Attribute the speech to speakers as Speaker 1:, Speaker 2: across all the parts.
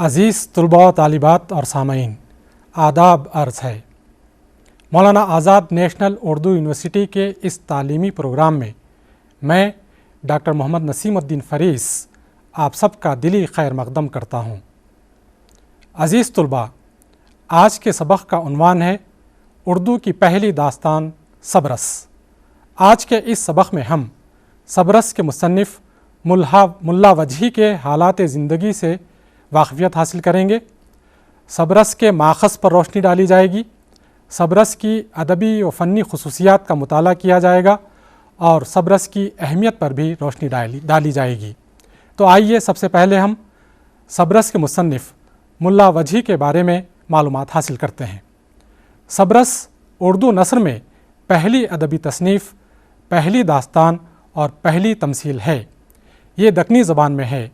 Speaker 1: عزیز طلباء و طالبات اور سامعین، آداب عرض ہے۔ مولانا آزاد نیشنل اردو یونیورسٹی کے اس تعلیمی پروگرام میں ڈاکٹر محمد نسیم الدین فریس آپ سب کا دلی خیر مقدم کرتا ہوں۔ عزیز طلباء، آج کے سبق کا عنوان ہے اردو کی پہلی داستان صبرس۔ آج کے اس سبق میں ہم صبرس کے مصنف ملا وجہی کے حالات زندگی سے واقفیت حاصل کریں گے۔ صبرس کے ماخذ پر روشنی ڈالی جائے گی، صبرس کی ادبی و فنی خصوصیات کا مطالعہ کیا جائے گا اور صبرس کی اہمیت پر بھی روشنی ڈالی جائے گی۔ تو آئیے سب سے پہلے ہم صبرس کے مصنف ملا وجہی کے بارے میں معلومات حاصل کرتے ہیں۔ صبرس اردو نثر میں پہلی ادبی تصنیف، پہلی داستان اور پہلی تمثیل ہے۔ یہ دکنی زبان میں ہے۔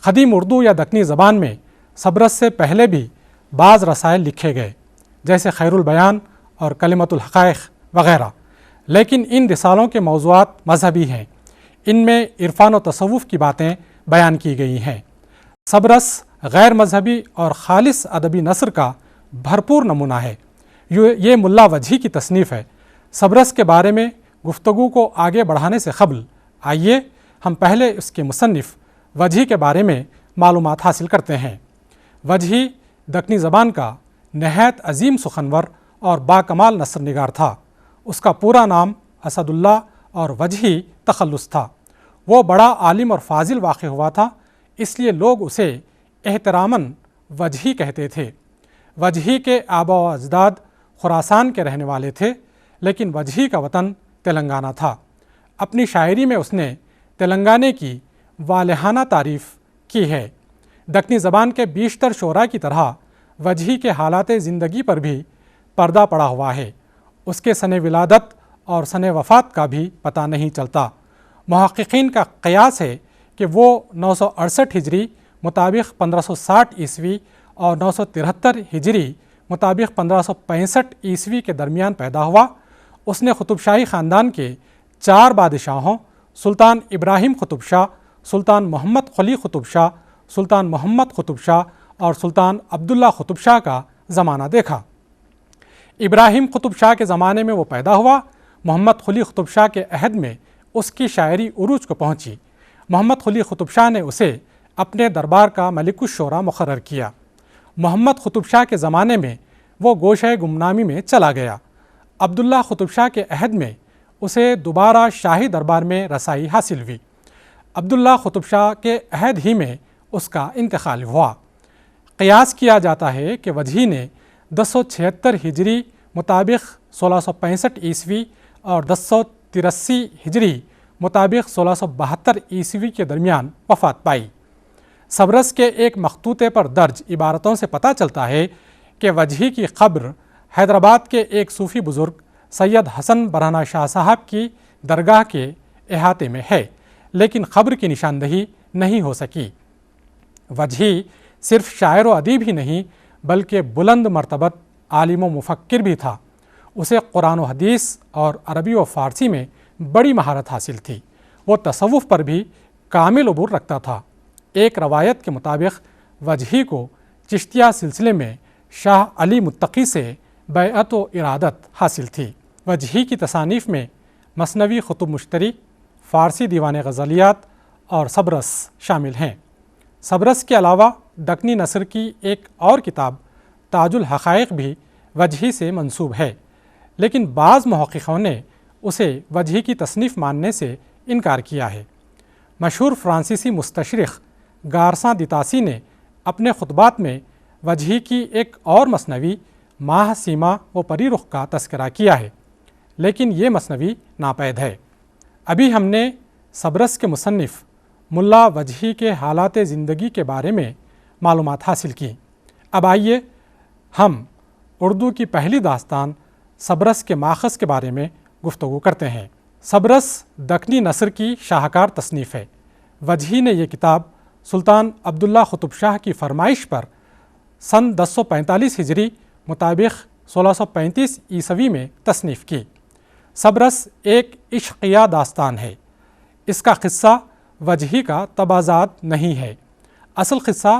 Speaker 1: قدیم اردو یا دکنی زبان میں صبرس سے پہلے بھی بعض رسائل لکھے گئے، جیسے خیر البیان اور کلمۃ الحقائق وغیرہ، لیکن ان رسالوں کے موضوعات مذہبی ہیں۔ ان میں عرفان و تصوف کی باتیں بیان کی گئی ہیں۔ صبرس غیر مذہبی اور خالص ادبی نثر کا بھرپور نمونہ ہے۔ یہ ملا وجہی کی تصنیف ہے۔ صبرس کے بارے میں گفتگو کو آگے بڑھانے سے قبل آئیے ہم پہلے اس کے مصنف وجہی کے بارے میں معلومات حاصل کرتے ہیں۔ وجہی دکنی زبان کا نہایت عظیم سخنور اور باکمال نثر نگار تھا۔ اس کا پورا نام اسد اللہ اور وجہی تخلص تھا۔ وہ بڑا عالم اور فاضل واقع ہوا تھا، اس لیے لوگ اسے احتراماً وجہی کہتے تھے۔ وجہی کے آبا و اجداد خراسان کے رہنے والے تھے، لیکن وجہی کا وطن تلنگانہ تھا۔ اپنی شاعری میں اس نے تلنگانے کی والہانہ تعریف کی ہے۔ دکنی زبان کے بیشتر شعراء کی طرح وجہی کے حالات زندگی پر بھی پردہ پڑا ہوا ہے۔ اس کے سن ولادت اور سن وفات کا بھی پتہ نہیں چلتا۔ محققین کا قیاس ہے کہ وہ 968 ہجری مطابق 1560 عیسوی اور 973 ہجری مطابق 1565 عیسوی کے درمیان پیدا ہوا۔ اس نے قطب شاہی خاندان کے 4 بادشاہوں سلطان ابراہیم قطب شاہ، سلطان محمد قلی قطب شاہ، سلطان محمد قطب شاہ اور سلطان عبداللہ قطب شاہ کا زمانہ دیکھا۔ ابراہیم قطب شاہ کے زمانے میں وہ پیدا ہوا۔ محمد قلی قطب شاہ کے عہد میں اس کی شاعری عروج کو پہنچی۔ محمد قلی قطب شاہ نے اسے اپنے دربار کا ملک الشعراء مقرر کیا۔ محمد قطب شاہ کے زمانے میں وہ گوشہ گمنامی میں چلا گیا۔ عبداللہ قطب شاہ کے عہد میں اسے دوبارہ شاہی دربار میں رسائی حاصل ہوئی۔ عبداللہ قطب شاہ کے عہد ہی میں اس کا انتقال ہوا۔ قیاس کیا جاتا ہے کہ وجہی نے 1076 ہجری مطابق 1665 عیسوی اور 1083 ہجری مطابق 1672 عیسوی کے درمیان وفات پائی۔ صبرس کے ایک مخطوطے پر درج عبارتوں سے پتہ چلتا ہے کہ وجہی کی قبر حیدرآباد کے ایک صوفی بزرگ سید حسن برہنہ شاہ صاحب کی درگاہ کے احاطے میں ہے، لیکن قبر کی نشاندہی نہیں ہو سکی۔ وجہی صرف شاعر و ادیب ہی نہیں بلکہ بلند مرتبت عالم و مفکر بھی تھا۔ اسے قرآن و حدیث اور عربی و فارسی میں بڑی مہارت حاصل تھی۔ وہ تصوف پر بھی کامل عبور رکھتا تھا۔ ایک روایت کے مطابق وجہی کو چشتیہ سلسلے میں شاہ علی متقی سے بیعت و ارادت حاصل تھی۔ وجہی کی تصانیف میں مثنوی خطب مشتری، فارسی دیوان غزلیات اور صبرس شامل ہیں۔ صبرس کے علاوہ دکنی نثر کی ایک اور کتاب تاج الحقائق بھی وجہی سے منسوب ہے، لیکن بعض محققوں نے اسے وجہی کی تصنیف ماننے سے انکار کیا ہے۔ مشہور فرانسیسی مستشرق گارساں دیتاسی نے اپنے خطبات میں وجہی کی ایک اور مثنوی ماہ سیما و پری رخ کا تذکرہ کیا ہے، لیکن یہ مثنوی ناپید ہے۔ ابھی ہم نے صبرس کے مصنف ملا وجہی کے حالات زندگی کے بارے میں معلومات حاصل کی۔ اب آئیے ہم اردو کی پہلی داستان صبرس کے ماخذ کے بارے میں گفتگو کرتے ہیں۔ صبرس دکنی نثر کی شاہکار تصنیف ہے۔ وجہی نے یہ کتاب سلطان عبداللہ قطب شاہ کی فرمائش پر سن 1045 ہجری مطابق 1635 عیسوی میں تصنیف کی۔ صبرس ایک عشقیہ داستان ہے۔ اس کا قصہ وجہی کا تبازات نہیں ہے۔ اصل قصہ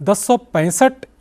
Speaker 1: 1065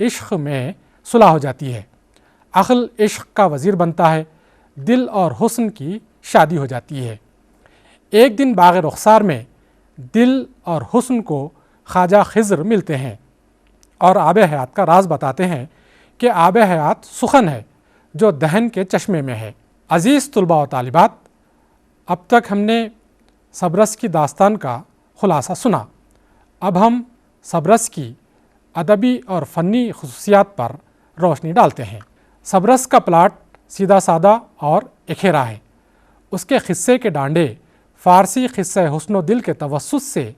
Speaker 1: عشق میں صلح ہو جاتی ہے، عقل عشق کا وزیر بنتا ہے، دل اور حسن کی شادی ہو جاتی ہے۔ ایک دن باغ رخسار میں دل اور حسن کو خواجہ خضر ملتے ہیں اور آب حیات کا راز بتاتے ہیں کہ آب حیات سخن ہے جو دہن کے چشمے میں ہے۔ عزیز طلباء و طالبات، اب تک ہم نے صبرس کی داستان کا خلاصہ سنا۔ اب ہم صبرس کی ادبی اور فنی خصوصیات پر روشنی ڈالتے ہیں۔ صبرس کا پلاٹ سیدھا سادہ اور اکھیرا ہے۔ اس کے قصے کے ڈانڈے فارسی قصہ حسن و دل کے توسط سے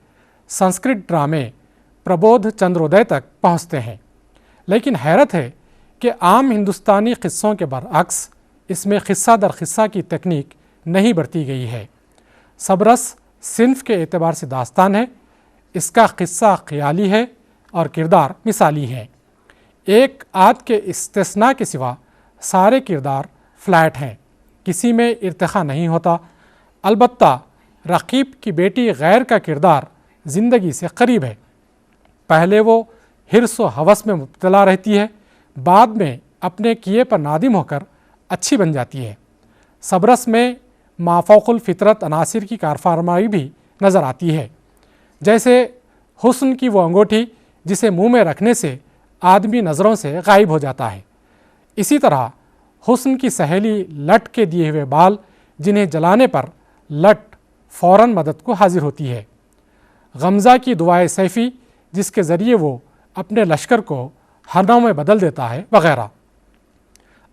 Speaker 1: سنسکرت ڈرامے پربودھ چندرودے تک پہنچتے ہیں، لیکن حیرت ہے کہ عام ہندوستانی قصوں کے برعکس اس میں قصہ در قصہ کی تکنیک نہیں برتی گئی ہے۔ صبرس صنف کے اعتبار سے داستان ہے، اس کا قصہ خیالی ہے اور کردار مثالی ہیں۔ ایک آدھ کے استثناء کے سوا سارے کردار فلیٹ ہیں، کسی میں ارتقا نہیں ہوتا۔ البتہ رقیب کی بیٹی غیر کا کردار زندگی سے قریب ہے۔ پہلے وہ حرص و ہوس میں مبتلا رہتی ہے، بعد میں اپنے کیے پر نادم ہو کر اچھی بن جاتی ہے۔ صبرس میں مافوق الفطرت عناصر کی کارفرمائی بھی نظر آتی ہے، جیسے حسن کی وہ انگوٹھی جسے منہ میں رکھنے سے آدمی نظروں سے غائب ہو جاتا ہے۔ اسی طرح حسن کی سہیلی لٹ کے دیے ہوئے بال جنہیں جلانے پر لٹ فوراً مدد کو حاضر ہوتی ہے۔ غمزہ کی دعائے سیفی جس کے ذریعے وہ اپنے لشکر کو ہرنوں میں بدل دیتا ہے، وغیرہ۔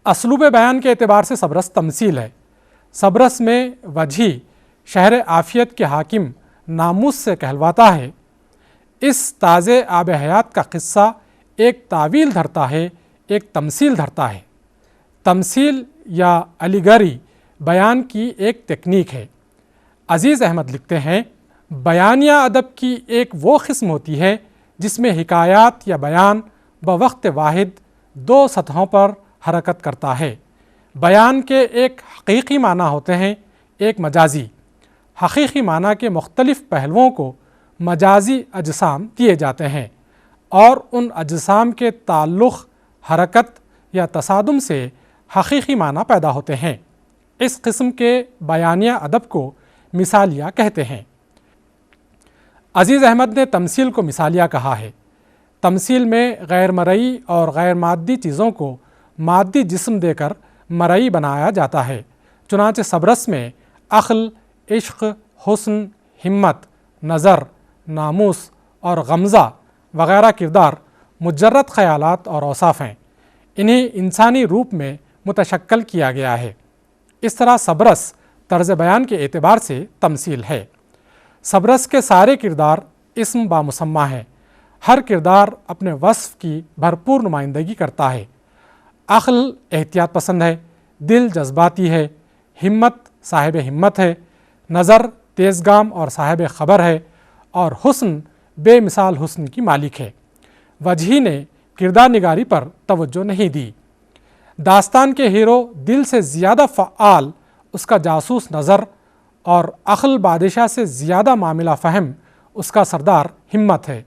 Speaker 1: اسلوب بیان کے اعتبار سے صبرس تمثیل ہے۔ صبرس میں وجہی شہر عافیت کے حاکم ناموس سے کہلواتا ہے۔ اس تازے آب حیات کا قصہ ایک تعویل دھرتا ہے، ایک تمثیل دھرتا ہے۔ تمثیل یا علیگری بیان کی ایک تکنیک ہے۔ عزیز احمد لکھتے ہیں، بیانیہ ادب کی ایک وہ قسم ہوتی ہے جس میں حکایات یا بیان بوقت واحد دو سطحوں پر حرکت کرتا ہے۔ بیان کے ایک حقیقی معنی ہوتے ہیں، ایک مجازی۔ حقیقی معنی کے مختلف پہلوؤں کو مجازی اجسام دیے جاتے ہیں اور ان اجسام کے تعلق، حرکت یا تصادم سے حقیقی معنی پیدا ہوتے ہیں۔ اس قسم کے بیانیہ ادب کو مثالیہ کہتے ہیں۔ عزیز احمد نے تمثیل کو مثالیہ کہا ہے۔ تمثیل میں غیر مرئی اور غیر مادی چیزوں کو مادی جسم دے کر مرئی بنایا جاتا ہے۔ چنانچہ صبرس میں عقل، عشق، حسن، ہمت، نظر، ناموس اور غمزہ وغیرہ کردار مجرد خیالات اور اوصاف ہیں، انہیں انسانی روپ میں متشکل کیا گیا ہے۔ اس طرح صبرس طرز بیان کے اعتبار سے تمثیل ہے۔ صبرس کے سارے کردار اسم بامسمہ ہیں، ہر کردار اپنے وصف کی بھرپور نمائندگی کرتا ہے۔ عقل احتیاط پسند ہے، دل جذباتی ہے، ہمت صاحب ہمت ہے، نظر تیز گام اور صاحب خبر ہے، اور حسن بے مثال حسن کی مالک ہے۔ وجہی نے کردار نگاری پر توجہ نہیں دی۔ داستان کے ہیرو دل سے زیادہ فعال اس کا جاسوس نظر اور عقل بادشاہ سے زیادہ معاملہ فہم اس کا سردار ہمت ہے۔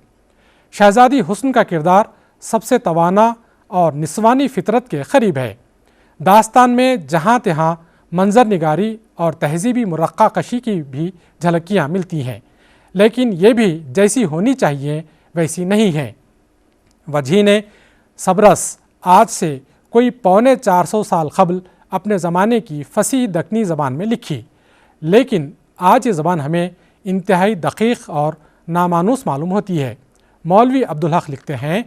Speaker 1: شہزادی حسن کا کردار سب سے توانا اور نسوانی فطرت کے قریب ہے۔ داستان میں جہاں تہاں منظر نگاری اور تہذیبی مرقع کشی کی بھی جھلکیاں ملتی ہیں، لیکن یہ بھی جیسی ہونی چاہیے ویسی نہیں ہیں۔ وجہی نے صبرس آج سے کوئی 450 سال قبل اپنے زمانے کی فصیح دکنی زبان میں لکھی، لیکن آج یہ زبان ہمیں انتہائی دقیق اور نامانوس معلوم ہوتی ہے۔ مولوی عبدالحق لکھتے ہیں،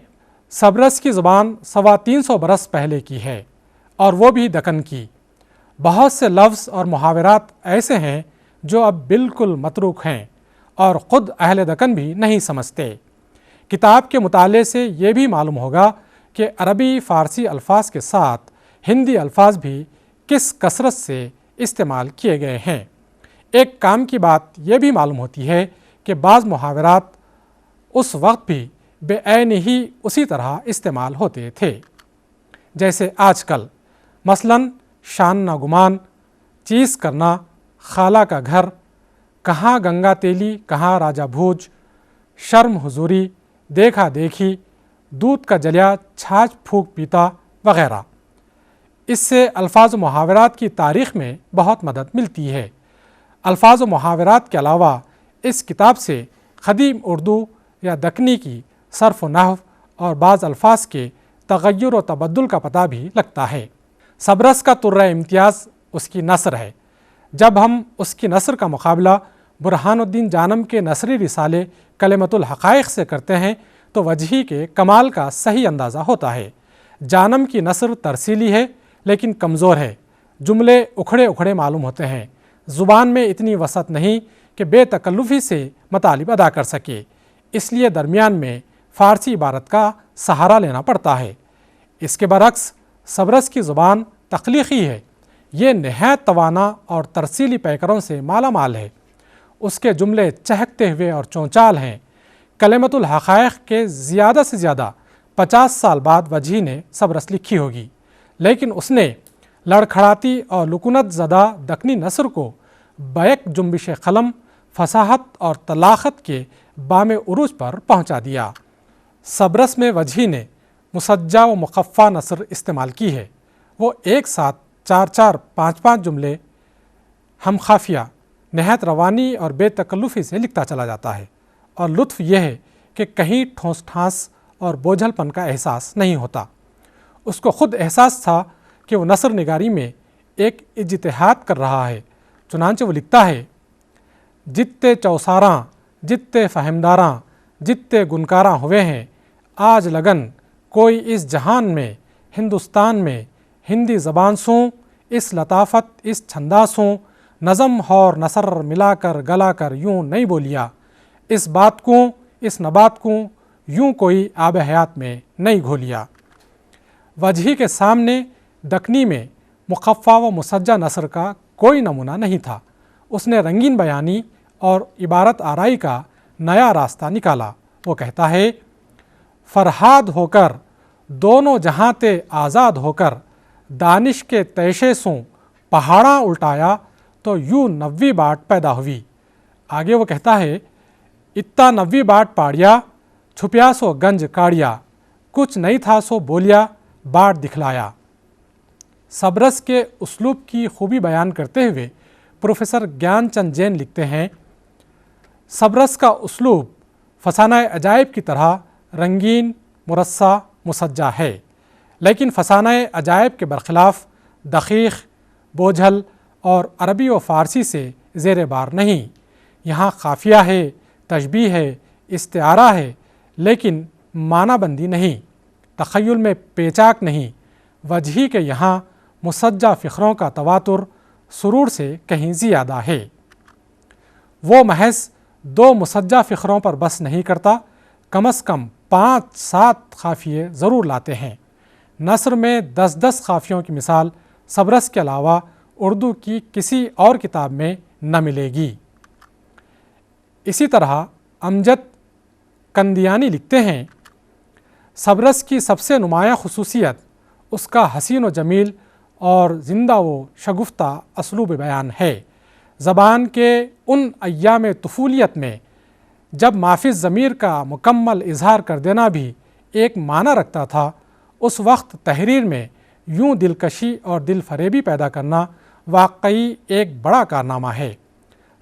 Speaker 1: صبرس کی زبان 325 برس پہلے کی ہے، اور وہ بھی دکن کی۔ بہت سے لفظ اور محاورات ایسے ہیں جو اب بالکل متروک ہیں اور خود اہل دکن بھی نہیں سمجھتے۔ کتاب کے مطالعے سے یہ بھی معلوم ہوگا کہ عربی فارسی الفاظ کے ساتھ ہندی الفاظ بھی کس کثرت سے استعمال کیے گئے ہیں۔ ایک کام کی بات یہ بھی معلوم ہوتی ہے کہ بعض محاورات اس وقت بھی بے عین ہی اسی طرح استعمال ہوتے تھے جیسے آج کل، مثلاً شان نہ گمان، چیز کرنا، خالہ کا گھر، کہاں گنگا تیلی کہاں راجہ بھوج، شرم حضوری، دیکھا دیکھی، دودھ کا جلیا چھاچھ پھونک پیتا وغیرہ۔ اس سے الفاظ و محاورات کی تاریخ میں بہت مدد ملتی ہے۔ الفاظ و محاورات کے علاوہ اس کتاب سے قدیم اردو یا دکنی کی صرف و نحو اور بعض الفاظ کے تغیر و تبدل کا پتہ بھی لگتا ہے۔ صبرس کا طرۂ امتیاز اس کی نثر ہے۔ جب ہم اس کی نثر کا مقابلہ برہان الدین جانم کے نثری رسالے کلمۃ الحقائق سے کرتے ہیں تو وجہی کے کمال کا صحیح اندازہ ہوتا ہے۔ جانم کی نثر ترسیلی ہے لیکن کمزور ہے، جملے اکھڑے اکھڑے معلوم ہوتے ہیں، زبان میں اتنی وسعت نہیں کہ بے تکلفی سے مطالب ادا کر سکے، اس لیے درمیان میں فارسی عبارت کا سہارا لینا پڑتا ہے۔ اس کے برعکس صبرس کی زبان تخلیقی ہے، یہ نہایت توانا اور ترسیلی پیکروں سے مالا مال ہے۔ اس کے جملے چہکتے ہوئے اور چونچال ہیں۔ کلمۃ الحقائق کے زیادہ سے زیادہ 50 سال بعد وجہی نے صبرس لکھی ہوگی، لیکن اس نے لڑکھڑاتی اور لکنت زدہ دکنی نثر کو بیک جنبش قلم، فصاحت اور طلاقت کے بام عروج پر پہنچا دیا۔ صبرس میں وجہی نے مسجع و مقفع نثر استعمال کی ہے۔ وہ ایک ساتھ 4 5 جملے ہم خافیہ نہایت روانی اور بے تکلفی سے لکھتا چلا جاتا ہے، اور لطف یہ ہے کہ کہیں ٹھونس ٹھانس اور بوجھل پن کا احساس نہیں ہوتا۔ اس کو خود احساس تھا کہ وہ نثر نگاری میں ایک اجتہاد کر رہا ہے، چنانچہ وہ لکھتا ہے: جتے چوساراں جتے فہمداراں جتے گنکاراں ہوئے ہیں، آج لگن کوئی اس جہان میں ہندوستان میں ہندی زبان سوں، اس لطافت اس چھنداسوں، نظم اور نثر ملا کر گلا کر یوں نہیں بولیا، اس بات کو اس نبات کو یوں کوئی آب حیات میں نہیں گھولیا۔ وجہی کے سامنے دکنی میں مقفع و مسجع نثر کا کوئی نمونہ نہیں تھا۔ اس نے رنگین بیانی اور عبارت آرائی کا نیا راستہ نکالا۔ وہ کہتا ہے: فرہاد ہو کر دونوں جہاں تے آزاد ہو کر، دانش کے تیشے سوں پہاڑاں الٹایا تو یوں 90 باٹ پیدا ہوئی۔ آگے وہ کہتا ہے: اتا 90 باٹ پاڑیا، چھپیا سو گنج کاڑیا، کچھ نہیں تھا سو بولیا، باٹ دکھلایا۔ صبرس کے اسلوب کی خوبی بیان کرتے ہوئے پروفیسر گیان چند جین لکھتے ہیں: صبرس کا اسلوب فسانہ عجائب کی طرح رنگین، مرصع، مسجع ہے، لیکن فسانہ عجائب کے برخلاف دقیق، بوجھل اور عربی و فارسی سے زیر بار نہیں۔ یہاں قافیہ ہے، تشبیہ ہے، استعارہ ہے، لیکن معنی بندی نہیں، تخیل میں پیچاک نہیں۔ وجہی کے یہاں مسجع فقروں کا تواتر سرور سے کہیں زیادہ ہے۔ وہ محض 2 مسجع فقروں پر بس نہیں کرتا، کم از کم 5 7 قافیے ضرور لاتے ہیں۔ نثر میں 10 قافیوں کی مثال صبرس کے علاوہ اردو کی کسی اور کتاب میں نہ ملے گی۔ اسی طرح امجد کندیانی لکھتے ہیں: صبرس کی سب سے نمایاں خصوصیت اس کا حسین و جمیل اور زندہ و شگفتہ اسلوب بیان ہے۔ زبان کے ان ایام طفولیت میں جب مافی ضمیر کا مکمل اظہار کر دینا بھی ایک معنی رکھتا تھا، اس وقت تحریر میں یوں دلکشی اور دل فریبی پیدا کرنا واقعی ایک بڑا کارنامہ ہے۔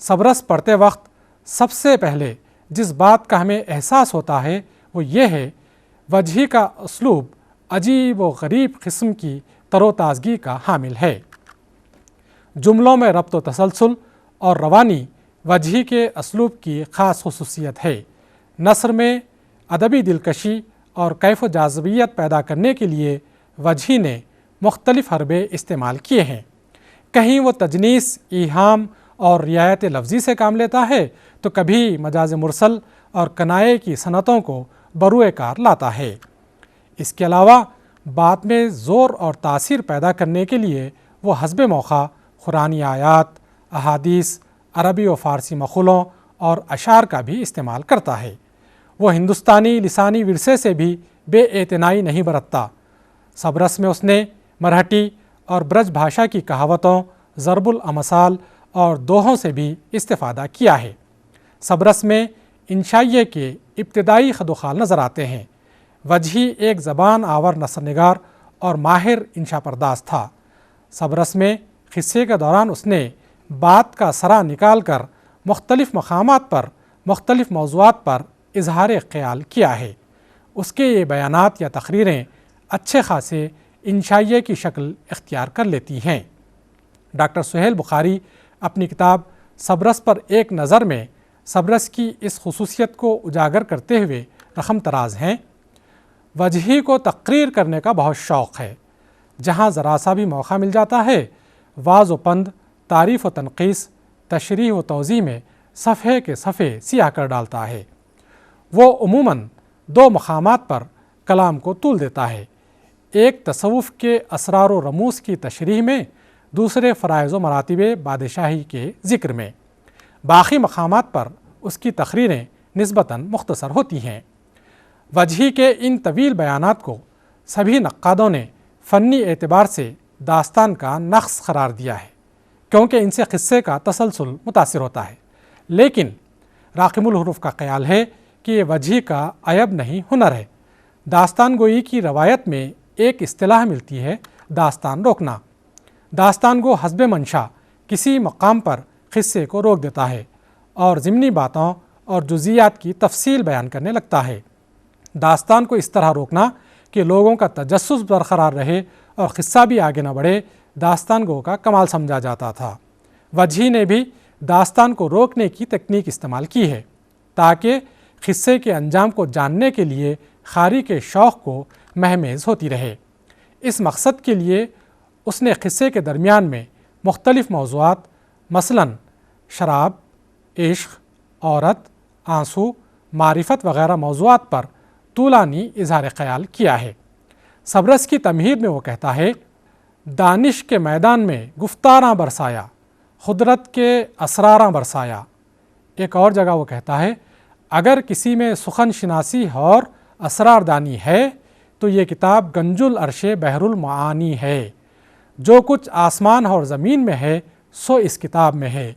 Speaker 1: صبرس پڑھتے وقت سب سے پہلے جس بات کا ہمیں احساس ہوتا ہے وہ یہ ہے: وجہی کا اسلوب عجیب و غریب قسم کی تر و تازگی کا حامل ہے۔ جملوں میں ربط و تسلسل اور روانی وجہی کے اسلوب کی خاص خصوصیت ہے۔ نثر میں ادبی دلکشی اور کیف و جاذبیت پیدا کرنے کے لیے وجہی نے مختلف حربے استعمال کیے ہیں۔ کہیں وہ تجنیس، ایہام اور رعایت لفظی سے کام لیتا ہے تو کبھی مجاز مرسل اور کنایے کی صنعتوں کو بروئے کار لاتا ہے۔ اس کے علاوہ بات میں زور اور تاثیر پیدا کرنے کے لیے وہ حسب موقع قرآنی آیات، احادیث، عربی و فارسی مقولوں اور اشعار کا بھی استعمال کرتا ہے۔ وہ ہندوستانی لسانی ورثے سے بھی بے اعتنائی نہیں برتتا۔ صبرس میں اس نے مرہٹی اور برج بھاشا کی کہاوتوں، ضرب الامثال اور دوہوں سے بھی استفادہ کیا ہے۔ صبرس میں انشائیے کے ابتدائی خد و خال نظر آتے ہیں۔ وجہی ایک زبان آور نثر نگار اور ماہر انشا پرداز تھا۔ صبرس میں قصے کے دوران اس نے بات کا سرا نکال کر مختلف مقامات پر مختلف موضوعات پر اظہار خیال کیا ہے۔ اس کے یہ بیانات یا تقریریں اچھے خاصے انشائیے کی شکل اختیار کر لیتی ہیں۔ ڈاکٹر سہیل بخاری اپنی کتاب صبرس پر ایک نظر میں صبرس کی اس خصوصیت کو اجاگر کرتے ہوئے رقم تراز ہیں: وجہی کو تقریر کرنے کا بہت شوق ہے، جہاں ذرا سا بھی موقع مل جاتا ہے واز و پند، تعریف و تنقیص، تشریح و توضیح میں صفحے کے صفحے سیاہ کر ڈالتا ہے۔ وہ عموماً دو مقامات پر کلام کو طول دیتا ہے، ایک تصوف کے اسرار و رموز کی تشریح میں، دوسرے فرائض و مراتب بادشاہی کے ذکر میں۔ باقی مقامات پر اس کی تقریریں نسبتاً مختصر ہوتی ہیں۔ وجہی کے ان طویل بیانات کو سبھی نقادوں نے فنی اعتبار سے داستان کا نقص قرار دیا ہے، کیونکہ ان سے قصے کا تسلسل متاثر ہوتا ہے، لیکن راقم الحروف کا خیال ہے کہ یہ وجہی کا عیب نہیں، ہنر ہے۔ داستان گوئی کی روایت میں ایک اصطلاح ملتی ہے، داستان روکنا۔ داستان گو حسب منشا کسی مقام پر قصے کو روک دیتا ہے اور ضمنی باتوں اور جزیات کی تفصیل بیان کرنے لگتا ہے۔ داستان کو اس طرح روکنا کہ لوگوں کا تجسس برقرار رہے اور قصہ بھی آگے نہ بڑھے، داستان گو کا کمال سمجھا جاتا تھا۔ وجہی نے بھی داستان کو روکنے کی تکنیک استعمال کی ہے تاکہ قصے کے انجام کو جاننے کے لیے قاری کے شوق کو مہمیز ہوتی رہے۔ اس مقصد کے لیے اس نے قصے کے درمیان میں مختلف موضوعات مثلاً شراب، عشق، عورت، آنسو، معرفت وغیرہ موضوعات پر طولانی اظہار خیال کیا ہے۔ صبرس کی تمہید میں وہ کہتا ہے: دانش کے میدان میں گفتاراں برسایا، قدرت کے اسراراں برسایا۔ ایک اور جگہ وہ کہتا ہے: اگر کسی میں سخن شناسی اور اسرار دانی ہے تو یہ کتاب گنج العرش بحر المعانی ہے۔ جو کچھ آسمان اور زمین میں ہے سو اس کتاب میں ہے،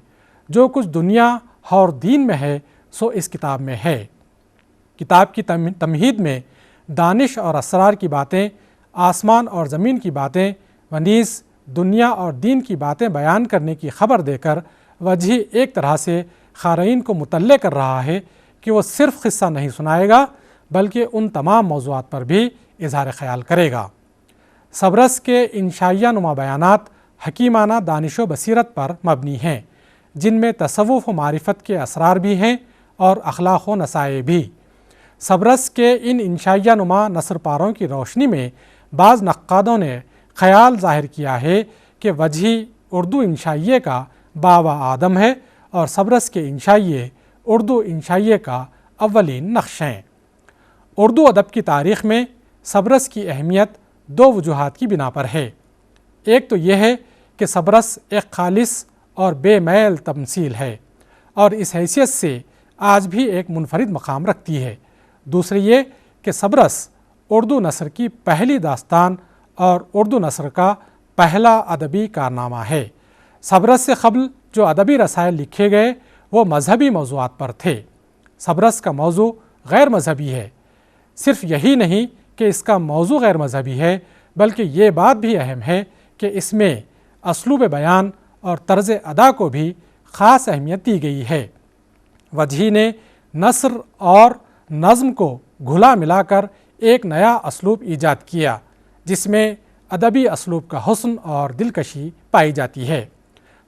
Speaker 1: جو کچھ دنیا اور دین میں ہے سو اس کتاب میں ہے۔ کتاب کی تمہید میں دانش اور اسرار کی باتیں، آسمان اور زمین کی باتیں و نیز دنیا اور دین کی باتیں بیان کرنے کی خبر دے کر وجہی ایک طرح سے قارئین کو مطلع کر رہا ہے کہ وہ صرف قصہ نہیں سنائے گا بلکہ ان تمام موضوعات پر بھی اظہار خیال کرے گا۔ صبرس کے انشائیہ نما بیانات حکیمانہ دانش و بصیرت پر مبنی ہیں، جن میں تصوف و معرفت کے اسرار بھی ہیں اور اخلاق و نصائح بھی۔ صبرس کے ان انشائیہ نما نثر پاروں کی روشنی میں بعض نقادوں نے خیال ظاہر کیا ہے کہ وجہی اردو انشائیے کا بابا آدم ہے اور صبرس کے انشائیے اردو انشائیے کا اولین نقش ہیں۔ اردو ادب کی تاریخ میں صبرس کی اہمیت دو وجوہات کی بنا پر ہے۔ ایک تو یہ ہے کہ صبرس ایک خالص اور بے میل تمثیل ہے اور اس حیثیت سے آج بھی ایک منفرد مقام رکھتی ہے۔ دوسری یہ کہ صبرس اردو نثر کی پہلی داستان اور اردو نثر کا پہلا ادبی کارنامہ ہے۔ صبرس سے قبل جو ادبی رسائل لکھے گئے وہ مذہبی موضوعات پر تھے۔ صبرس کا موضوع غیر مذہبی ہے۔ صرف یہی نہیں کہ اس کا موضوع غیر مذہبی ہے بلکہ یہ بات بھی اہم ہے کہ اس میں اسلوب بیان اور طرز ادا کو بھی خاص اہمیت دی گئی ہے۔ وجہی نے نثر اور نظم کو گھلا ملا کر ایک نیا اسلوب ایجاد کیا جس میں ادبی اسلوب کا حسن اور دلکشی پائی جاتی ہے۔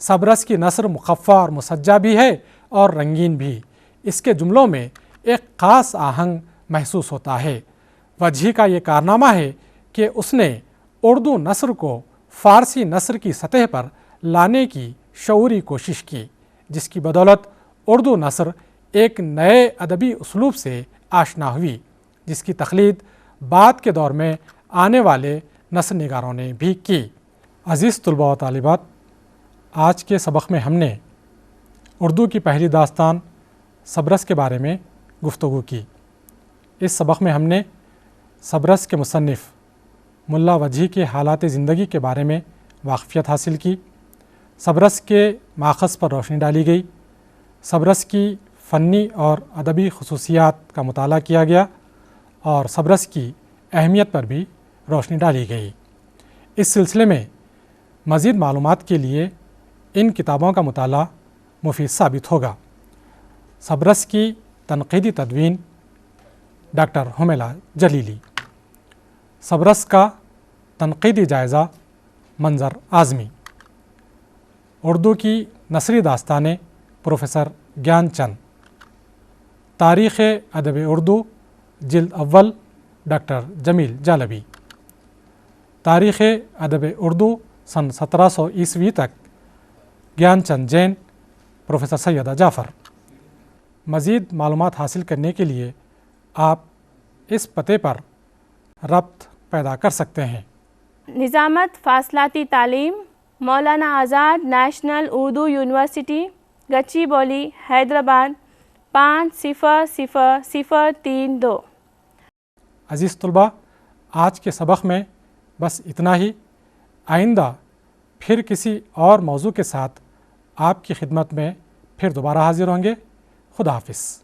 Speaker 1: صبرس کی نثر مخفف اور مسجع بھی ہے اور رنگین بھی۔ اس کے جملوں میں ایک خاص آہنگ محسوس ہوتا ہے۔ وجہی کا یہ کارنامہ ہے کہ اس نے اردو نثر کو فارسی نثر کی سطح پر لانے کی شعوری کوشش کی، جس کی بدولت اردو نثر ایک نئے ادبی اسلوب سے آشنا ہوئی، جس کی تقلید بعد کے دور میں آنے والے نثر نگاروں نے بھی کی۔ عزیز طلباء و طالبات، آج کے سبق میں ہم نے اردو کی پہلی داستان صبرس کے بارے میں گفتگو کی۔ اس سبق میں ہم نے صبرس کے مصنف ملا وجہی کے حالات زندگی کے بارے میں واقفیت حاصل کی، صبرس کے ماخذ پر روشنی ڈالی گئی، صبرس کی فنی اور ادبی خصوصیات کا مطالعہ کیا گیا اور سبرس کی اہمیت پر بھی روشنی ڈالی گئی۔ اس سلسلے میں مزید معلومات کے لیے ان کتابوں کا مطالعہ مفید ثابت ہوگا۔ سبرس کی تنقیدی تدوین ڈاکٹر حمیلہ جلیلی، سبرس کا تنقیدی جائزہ منظر اعظمی، اردو کی نثری داستانیں پروفیسر گیان چند، تاریخ ادب اردو جلد اول ڈاکٹر جمیل جالبی، تاریخ ادب اردو سن 1700 عیسوی تک گیان چند جین، پروفیسر سیدہ جعفر۔ مزید معلومات حاصل کرنے کے لیے آپ اس پتے پر ربط پیدا کر سکتے ہیں۔
Speaker 2: نظامت فاصلاتی تعلیم، مولانا آزاد نیشنل اردو یونیورسٹی، گچی بولی، حیدرآباد 500032۔
Speaker 1: عزیز طلباء، آج کے سبق میں بس اتنا ہی۔ آئندہ پھر کسی اور موضوع کے ساتھ آپ کی خدمت میں پھر دوبارہ حاضر ہوں گے۔ خدا حافظ۔